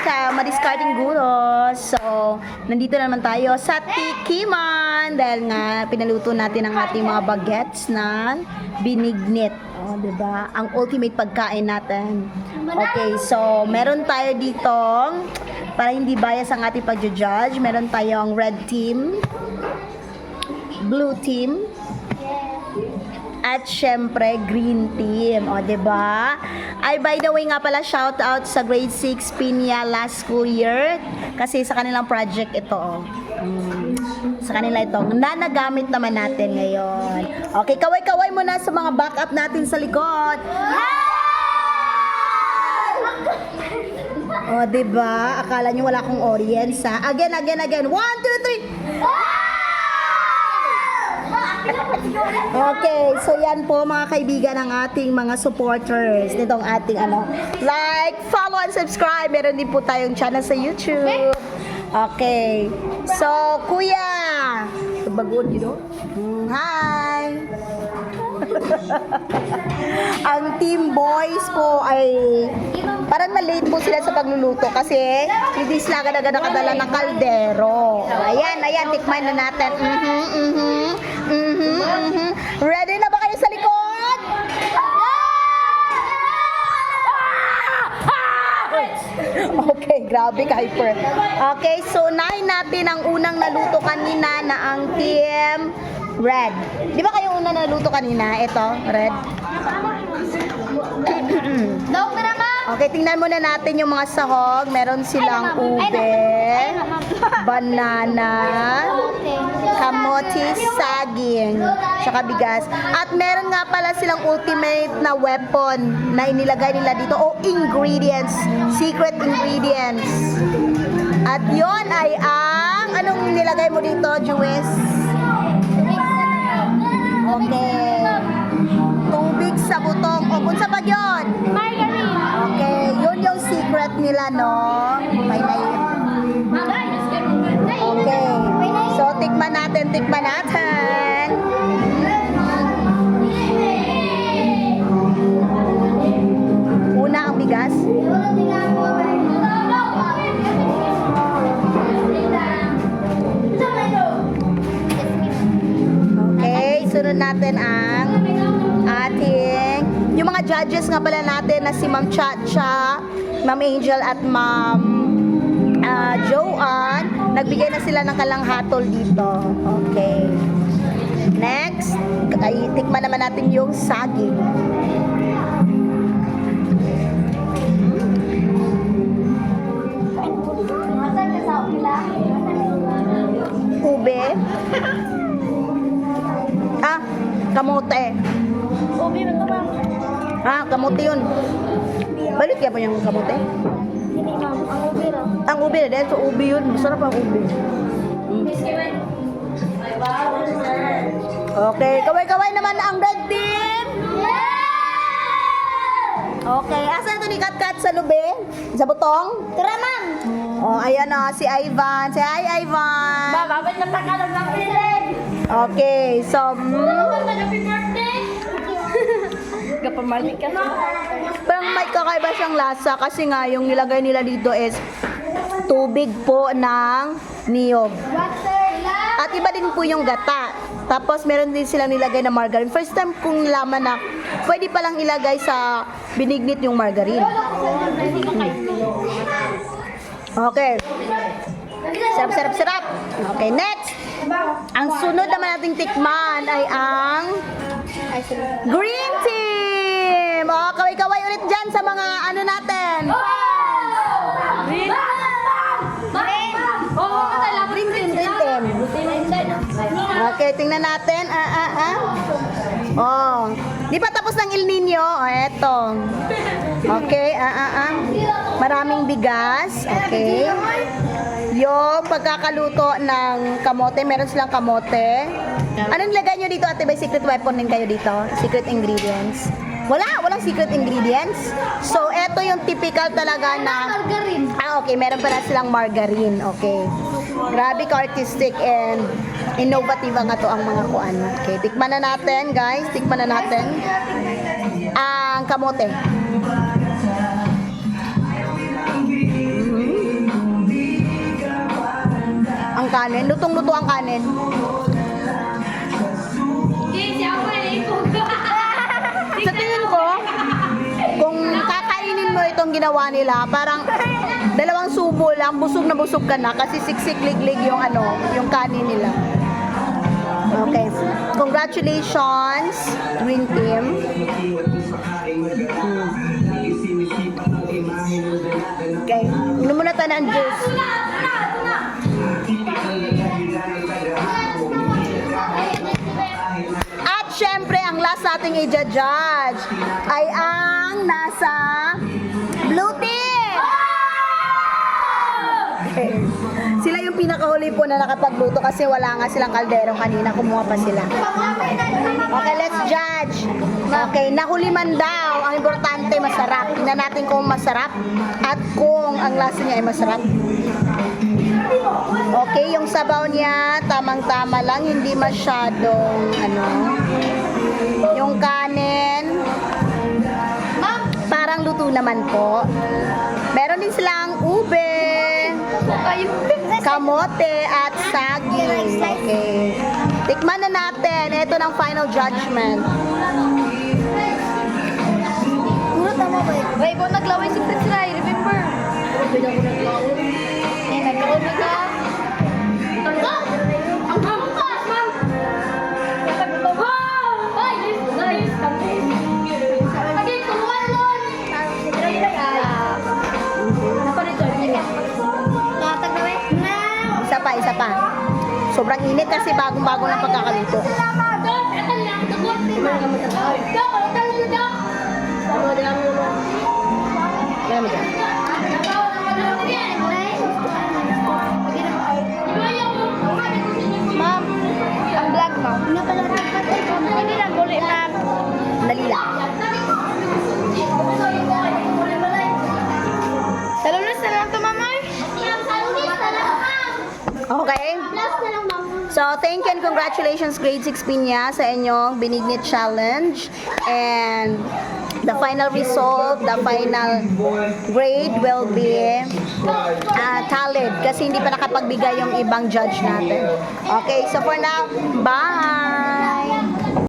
sa Madiscarding Guros. So, nandito na naman tayo sa Tikiman dahil nga pinaluto natin ang ating mga bagets na binignit. O, diba? Ang ultimate pagkain natin. Okay, so meron tayo dito para hindi bias ang ating pag-judge. Meron tayong red team, blue team, at syempre, green team. O, diba? Ay, by the way nga pala, shout out sa grade 6 Pinya last school year. Kasi sa kanilang project ito, sa kanila ito. Nagamit naman natin ngayon. Okay, kaway-kaway muna sa mga backup natin sa likod. O, diba? Akala nyo wala akong audience, ha? Again. 1, 2, 3. Okay, so yan po mga kaibigan ng ating mga supporters nitong ating like, follow, and subscribe. Meron din po tayong channel sa YouTube. Okay, so kuya, bagod you know? Hi. Ang team boys po ay parang malate po sila sa pagluluto kasi hindi sila agad-agad nakadala ng kaldero. Ayan, tikman na natin. Ready na ba kayo sa likod? Okay, grabe ka hyper. Okay, so unahin natin ang unang naluto kanina na ang team red. Di ba kayo una naluto kanina? Ito, red. Okay, tingnan muna natin yung mga sahog. Meron silang ube, banana, kamote, saging, tsaka bigas. At meron nga pala silang ultimate na weapon na inilagay nila dito o ingredients, secret ingredients. At yon ay anong nilagay mo dito, Jewis? Okay. Tubig sa butong. O, kung sa pag yun? Margarine. Okay, yun yung secret nila, no? May naiip. Okay. So, tikman natin. Una ang bigas. Okay, sunod natin ang ating, yung mga judges nga pala natin na si Ma'am Chacha, Ma'am Angel at Ma'am Joanne, nagbigay na sila ng kalanghatol dito. Okay. Next, tikman naman natin yung saging. Ube. Kamote. Ubi mo ito, ma'am. Kamote yun. Balik kaya po yung kamote? Hindi, ma'am. Ang ubi raw. Ang ube na dahil so ube yun. Masarap ang ube. Okay, kaway-kaway naman ang red team. Okay, asan ito ni Kat sa lube? Sa butong? Tara, ma'am. Oh, ayan o, si Ivan. Say hi, Ivan. Bababay na takalog ng pilit. Okay, so... Happy birthday. Kapamalik ka. Parang may kakaiba siyang lasa kasi nga yung nilagay nila dito is tubig po ng niyog. At iba din po yung gata. Tapos meron din silang nilagay na margarine. First time kong laman na pwede palang ilagay sa binignit yung margarine. Okay. Sarap. Okay, next. Ang sunod naman nating tikman ay ang green team. O, kaway-kaway ulit dyan sa mga natin. Green team. Okay, tingnan natin. Oh, di pa tapos ng El Nino. Oh, eto. Okay, maraming bigas. Okay. Yung pagkakaluto ng kamote, meron silang kamote. Anong nilagay nyo dito, ate? May secret weapon din kayo dito? Secret ingredients? Walang secret ingredients. So, eto yung typical talaga na... Margarine. Okay, meron pala silang margarine. Okay. Grabe ka-artistic and innovative nga to ang mga kuan. Okay, tikman na natin, guys. Tikman na natin ang kamote. kanin. Lutong-luto ang kanin. Sa tingin ko, kung kakainin mo itong ginawa nila, parang dalawang subo lang, busog na busog ka na kasi siksik-liglig yung yung kanin nila. Okay. Congratulations, Green Team. Okay. Inom muna tayo ng juice. At syempre, ang last nating i-judge ay ang nasa blue team. Okay. Sila yung pinakahuli po na nakapagluto kasi wala nga silang kaldero kanina, kumuha pa sila. Okay, let's judge. Okay, nahuli man daw. Ang importante, masarap. Tingnan natin kung masarap at kung ang lasa niya ay masarap. Okay, yung sabaw niya, tamang-tama lang. Hindi masyadong, yung kanin, parang luto naman po. Meron din silang ube, kamote at saging. Okay. Tikman na natin. Ito ng final judgment. Puro tama ba? Ray, bo naglaway si Prince Ray, remember? Eh, nagkaroon na ka. Ang hampas, ma'am! Ay, guys, kami. Kumuha nun! Latag na rin? Isa pa. Sobrang init kasi bagong-bago ng pagkakaluto. Kaya mo dyan. Ma'am, ang vlog mo. Hindi lang buli, ma'am. Dali lang. Salunas na lang to, mamay. Okay. So, thank you and congratulations grade 6 Pinya sa inyong Benignit Challenge. And the final result, the final grade will be tallied kasi hindi pa nakapagbigay yung ibang judge natin. Okay, so for now, bye!